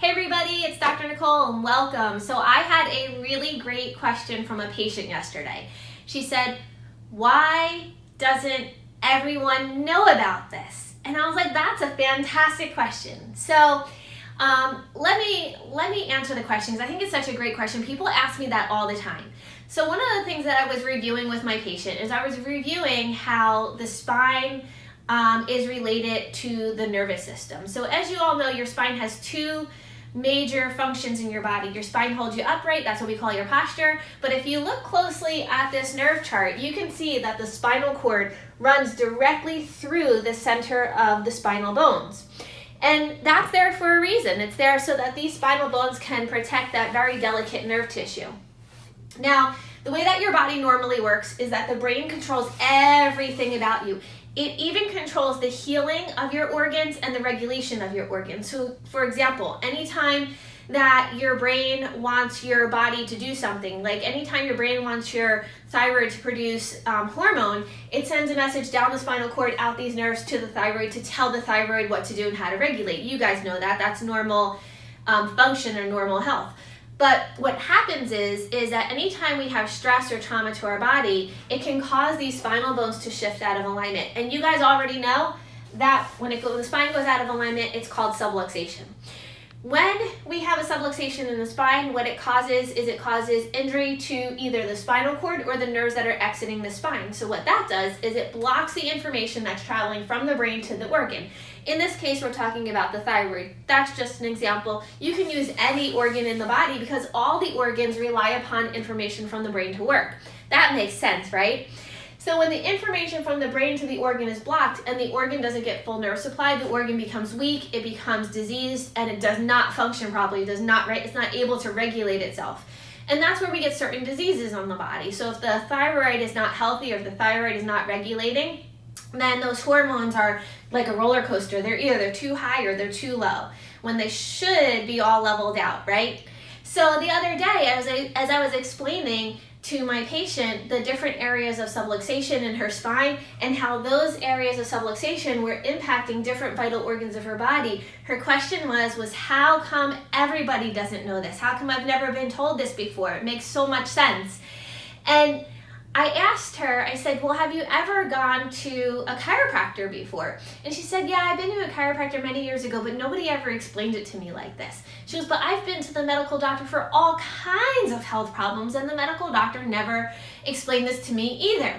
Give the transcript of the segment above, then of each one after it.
Hey everybody, it's Dr. Nicole and welcome. So I had a really great question from a patient yesterday. She said, why doesn't everyone know about this? And I was like, that's a fantastic question. So let me answer the question because I think it's such a great question. People ask me that all the time. So one of the things that I was reviewing with my patient is I was reviewing how the spine is related to the nervous system. So as you all know, your spine has two major functions in your body. Your spine holds you upright, that's what we call your posture. But if you look closely at this nerve chart, you can see that the spinal cord runs directly through the center of the spinal bones. And that's there for a reason. It's there so that these spinal bones can protect that very delicate nerve tissue. Now, the way that your body normally works is that the brain controls everything about you. It even controls the healing of your organs and the regulation of your organs. So, for example, anytime that your brain wants your body to do something, like anytime your brain wants your thyroid to produce hormone, it sends a message down the spinal cord, out these nerves to the thyroid to tell the thyroid what to do and how to regulate. You guys know that. That's normal function or normal health. But what happens is that anytime we have stress or trauma to our body, it can cause these spinal bones to shift out of alignment. And you guys already know that when the spine goes out of alignment, it's called subluxation. When we have a subluxation in the spine, what it causes is it causes injury to either the spinal cord or the nerves that are exiting the spine. So what that does is it blocks the information that's traveling from the brain to the organ. In this case, we're talking about the thyroid. That's just an example. You can use any organ in the body because all the organs rely upon information from the brain to work. That makes sense, right? So when the information from the brain to the organ is blocked and the organ doesn't get full nerve supply, the organ becomes weak, it becomes diseased, and it does not function properly. It's not able to regulate itself. And that's where we get certain diseases on the body. So if the thyroid is not healthy or if the thyroid is not regulating, then those hormones are like a roller coaster. They're too high or they're too low when they should be all leveled out, right? So the other day, as I was explaining to my patient the different areas of subluxation in her spine and how those areas of subluxation were impacting different vital organs of her body, her question was how come everybody doesn't know this? How come I've never been told this before? It makes so much sense. And I asked her, I said, well, have you ever gone to a chiropractor before? And she said, yeah, I've been to a chiropractor many years ago, but nobody ever explained it to me like this. She goes, but I've been to the medical doctor for all kinds of health problems, and the medical doctor never explained this to me either.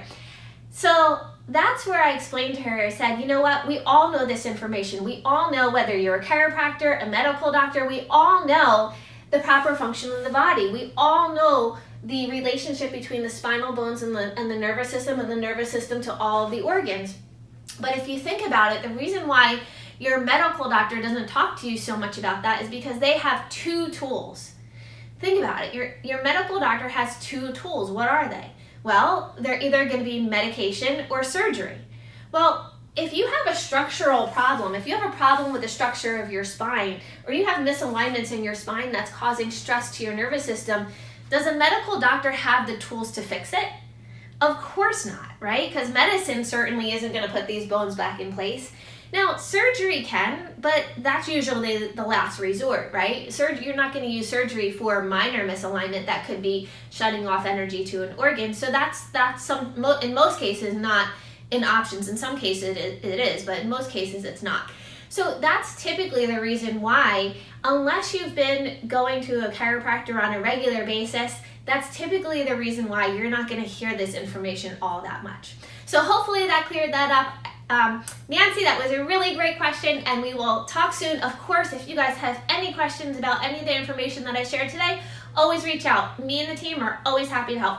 So that's where I explained to her, I said, you know what, we all know this information. We all know whether you're a chiropractor, a medical doctor, we all know the proper function of the body. We all know the relationship between the spinal bones and the nervous system and the nervous system to all of the organs. But if you think about it, the reason why your medical doctor doesn't talk to you so much about that is because they have two tools. Think about it. Your medical doctor has two tools. What are they? Well, they're either going to be medication or surgery. Well, if you have a structural problem, if you have a problem with the structure of your spine, or you have misalignments in your spine that's causing stress to your nervous system, does a medical doctor have the tools to fix it? Of course not, right? Because medicine certainly isn't going to put these bones back in place. Now, surgery can, but that's usually the last resort, right? You're not going to use surgery for minor misalignment that could be shutting off energy to an organ. So that's in most cases not an option. In some cases it is, but in most cases it's not. So that's typically the reason why, unless you've been going to a chiropractor on a regular basis, that's typically the reason why you're not going to hear this information all that much. So hopefully that cleared that up. Nancy, that was a really great question, and we will talk soon. Of course, if you guys have any questions about any of the information that I shared today, always reach out. Me and the team are always happy to help.